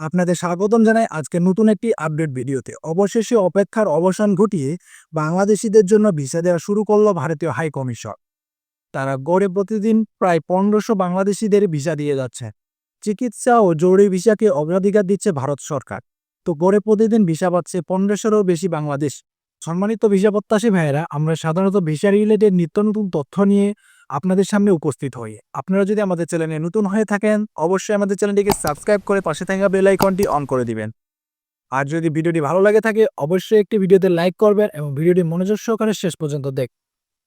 আপনাদের স্বাগতম জানাই আজকে নতুন একটি আপডেট ভিডিওতে। অবশেষে অপেক্ষার অবসান ঘটিয়ে বাংলাদেশিদের জন্য ভিসা দেওয়া শুরু করলো ভারতীয় হাই কমিশন। তারা গড়ে প্রতিদিন প্রায় ১৫০০ বাংলাদেশিদের ভিসা দিয়ে যাচ্ছে। চিকিৎসা ও জরুরি ভিসাকে অগ্রাধিকার দিচ্ছে ভারত সরকার। তো গড়ে প্রতিদিন ভিসা পাচ্ছে ১৫০০রও বেশি বাংলাদেশ। সম্মানিত ভিসা প্রত্যাশী ভাইয়েরা, আমরা সাধারণত ভিসা রিলেটেড নিত্য নতুন তথ্য নিয়ে আপনাদের সামনে উপস্থিত হই। আপনারা যদি আমাদের চ্যানেলে নতুন হয়ে থাকেন, অবশ্যই আমাদের চ্যানেলটিকে সাবস্ক্রাইব করে পাশে থাকা বেল আইকনটি অন করে দিবেন। আর যদি ভিডিওটি ভালো লাগে থাকে, অবশ্যই একটি ভিডিওতে লাইক করবেন এবং ভিডিওটি মনোযোগ সহকারে শেষ পর্যন্ত দেখবেন।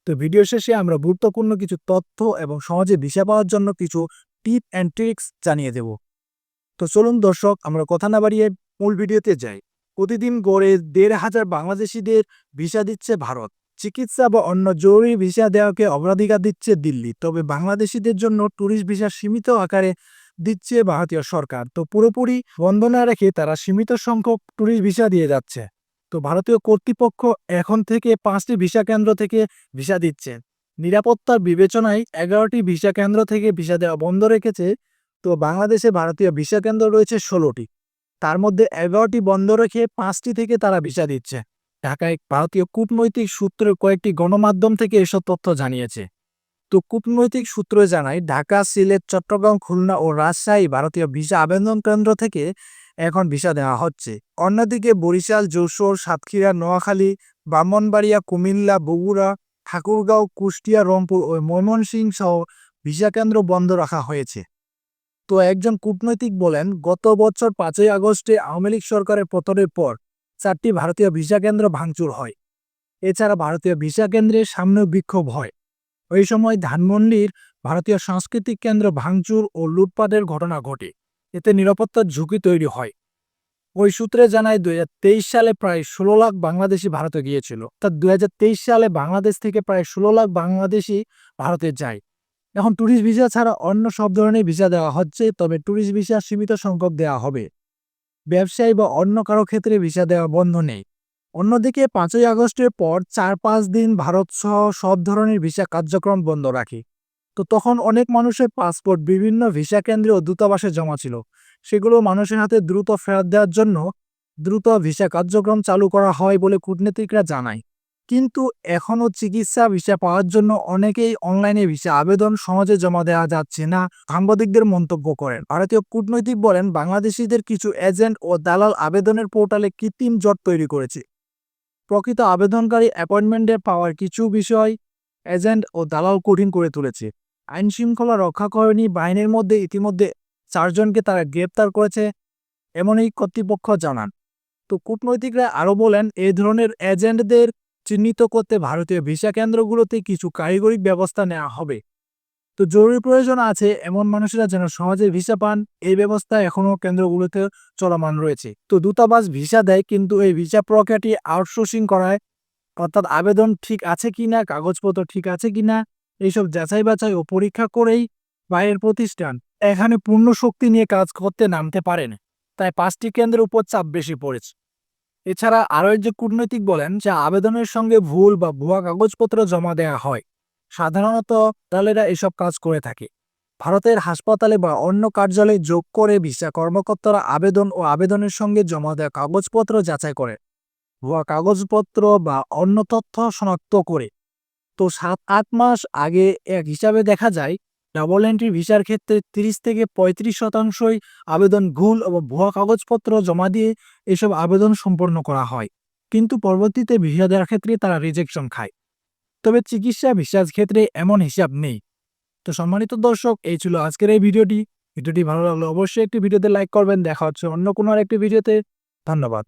তো ভিডিও শেষে আমরা গুরুত্বপূর্ণ কিছু তথ্য এবং সহজে ভিসা পাওয়ার জন্য কিছু টিপ অ্যান্ড ট্রিক্স জানিয়ে দেব। তো চলুন দর্শক, আমরা কথা না বাড়িয়ে মূল ভিডিওতে যাই। প্রতিদিন গড়ে ১,৫০০ বাংলাদেশিদের ভিসা দিচ্ছে ভারত। চিকিৎসা বা অন্য জরুরি ভিসা দেওয়াকে অগ্রাধিকার দিচ্ছে দিল্লি। তবে বাংলাদেশিদের জন্য ট্যুরিস্ট ভিসা সীমিত আকারে দিচ্ছে ভারতীয় সরকার। তো পুরোপুরি বন্ধ না রেখে তারা সীমিত সংখ্যক ট্যুরিস্ট ভিসা দিয়ে যাচ্ছে। তো ভারতীয় কর্তৃপক্ষ এখন থেকে ৫টি ভিসা কেন্দ্র থেকে ভিসা দিচ্ছে। নিরাপত্তার বিবেচনায় ১১টি ভিসা কেন্দ্র থেকে ভিসা দেওয়া বন্ধ রেখেছে। তো বাংলাদেশে ভারতীয় ভিসা কেন্দ্র রয়েছে ১৬টি। তার মধ্যে ১১টি বন্ধ রেখে ৫টি থেকে তারা ভিসা দিচ্ছে। ঢাকায় ভারতীয় কূটনৈতিক সূত্রের কয়েকটি গণমাধ্যম থেকে এসব তথ্য জানিয়েছে। তো কূটনৈতিক সূত্র জানায়, ঢাকা, সিলেট, চট্টগ্রাম, খুলনা ও রাজশাহী ভারতীয় ভিসা আবেদন কেন্দ্র থেকে এখন ভিসা দেওয়া হচ্ছে। অন্যদিকে বরিশাল, যশোর, সাতক্ষীরা, নোয়াখালী, ব্রাহ্মণবাড়িয়া, কুমিল্লা, বগুড়া, ঠাকুরগাঁও, কুষ্টিয়া, রংপুর ও ময়মনসিংহ সহ ভিসা কেন্দ্র বন্ধ রাখা হয়েছে। তো একজন কূটনৈতিক বলেন, গত বছর ৫ই আগস্টে আওয়ামী লীগ সরকারের পতনের পর ৪টি ভারতীয় ভিসা কেন্দ্র ভাঙচুর হয়। এছাড়া ভারতীয় ভিসা কেন্দ্রের সামনেও বিক্ষোভ হয়। ওই সময় ধানমন্ডির ভারতীয় সাংস্কৃতিক কেন্দ্র ভাঙচুর ও লুটপাটের ঘটনা ঘটে। এতে নিরাপত্তার ঝুঁকি তৈরি হয়। ওই সূত্রে জানায়, ২০২৩ সালে প্রায় ১৬ লাখ বাংলাদেশি ভারতে গিয়েছিল। তা ২০২৩ সালে বাংলাদেশ থেকে প্রায় ১৬ লাখ বাংলাদেশি ভারতে যায়। এখন ট্যুরিস্ট ভিসা ছাড়া অন্য সব ধরনের ভিসা দেওয়া হচ্ছে, তবে ট্যুরিস্ট ভিসা সীমিত সংখ্যক দেওয়া হবে। ব্যবসায়ী বা অন্য কারো ক্ষেত্রে ভিসা দেওয়া বন্ধ নেই। অন্যদিকে ৫ই আগস্টের পর ৪-৫ দিন ভারত সহ সব ধরনের ভিসা কার্যক্রম বন্ধ রাখে। তো তখন অনেক মানুষের পাসপোর্ট বিভিন্ন ভিসা কেন্দ্রে ও দূতাবাসে জমা ছিল। সেগুলো মানুষের হাতে দ্রুত ফেরত দেওয়ার জন্য দ্রুত ভিসা কার্যক্রম চালু করা হয় বলে কূটনীতিকরা জানায়। কিন্তু এখনও চিকিৎসা ভিসা পাওয়ার জন্য অনেকেই অনলাইনে ভিসা আবেদন সহজে জমা দেওয়া যাচ্ছে না, সাংবাদিকদের মন্তব্য করেন। ভারতীয় কূটনৈতিক বলেন, বাংলাদেশিদের কিছু এজেন্ট ও দালাল আবেদনের পোর্টালে কৃত্রিম জট তৈরি করেছে। প্রকৃত আবেদনকারী অ্যাপয়েন্টমেন্টে পাওয়ার কিছু বিষয় এজেন্ট ও দালাল কঠিন করে তুলেছে। আইন শৃঙ্খলা রক্ষাকর্মী বাহিনীর মধ্যে ইতিমধ্যে ৪ জনকে তারা গ্রেপ্তার করেছে, এমনই কর্তৃপক্ষ জানান। তো কূটনৈতিকরা আরও বলেন, এই ধরনের এজেন্টদের চিহ্নিত করতে ভারতীয় ভিসা কেন্দ্রগুলোতে কিছু কারিগরি ব্যবস্থা নেওয়া হবে। তো জরুরি প্রয়োজন আছে এমন মানুষেরা যেন সহজে ভিসা পান, এই ব্যবস্থা এখনও কেন্দ্রগুলোতে চলমান রয়েছে। তো দূতাবাস ভিসা দেয়, কিন্তু এই ভিসা প্রক্রিয়াটি আউটসোর্সিং করায়, অর্থাৎ আবেদন ঠিক আছে কিনা, কাগজপত্র ঠিক আছে কিনা, এইসব যাচাই বাছাই ও পরীক্ষা করেই বাইরের প্রতিষ্ঠান এখানে পূর্ণ শক্তি নিয়ে কাজ করতে নামতে পারেন। তাই ৫টি কেন্দ্রের উপর চাপ বেশি পড়েছে। এছাড়া আরও একজন কূটনৈতিক বলেন যে, আবেদনের সঙ্গে ভুল বা ভুয়া কাগজপত্র জমা দেওয়া হয়। সাধারণত দালালেরা এসব কাজ করে থাকে। ভারতের হাসপাতালে বা অন্য কার্যালয়ে যোগ করে ভিসা কর্মকর্তারা আবেদন ও আবেদনের সঙ্গে জমা দেওয়া কাগজপত্র যাচাই করে ভুয়া কাগজপত্র বা অন্য তথ্য শনাক্ত করে। তো ৭-৮ মাস আগে এক হিসাবে দেখা যায়, ডাবল এন্ট্রি ভিসার ক্ষেত্রে ৩০-৩৫% আবেদন ভুল ও ভুয়া কাগজপত্র জমা দিয়ে এসব আবেদন সম্পন্ন করা হয়। কিন্তু পরবর্তীতে ভিসা দেওয়ার ক্ষেত্রে তারা রিজেকশন খায়। তবে চিকিৎসা ভিসার ক্ষেত্রে এমন হিসাব নেই। তো সম্মানিত দর্শক, এই ছিল আজকের এই ভিডিওটি। ভিডিওটি ভালো লাগলে অবশ্যই একটি ভিডিওতে লাইক করবেন। দেখা হচ্ছে অন্য কোনো আরেকটি ভিডিওতে। ধন্যবাদ।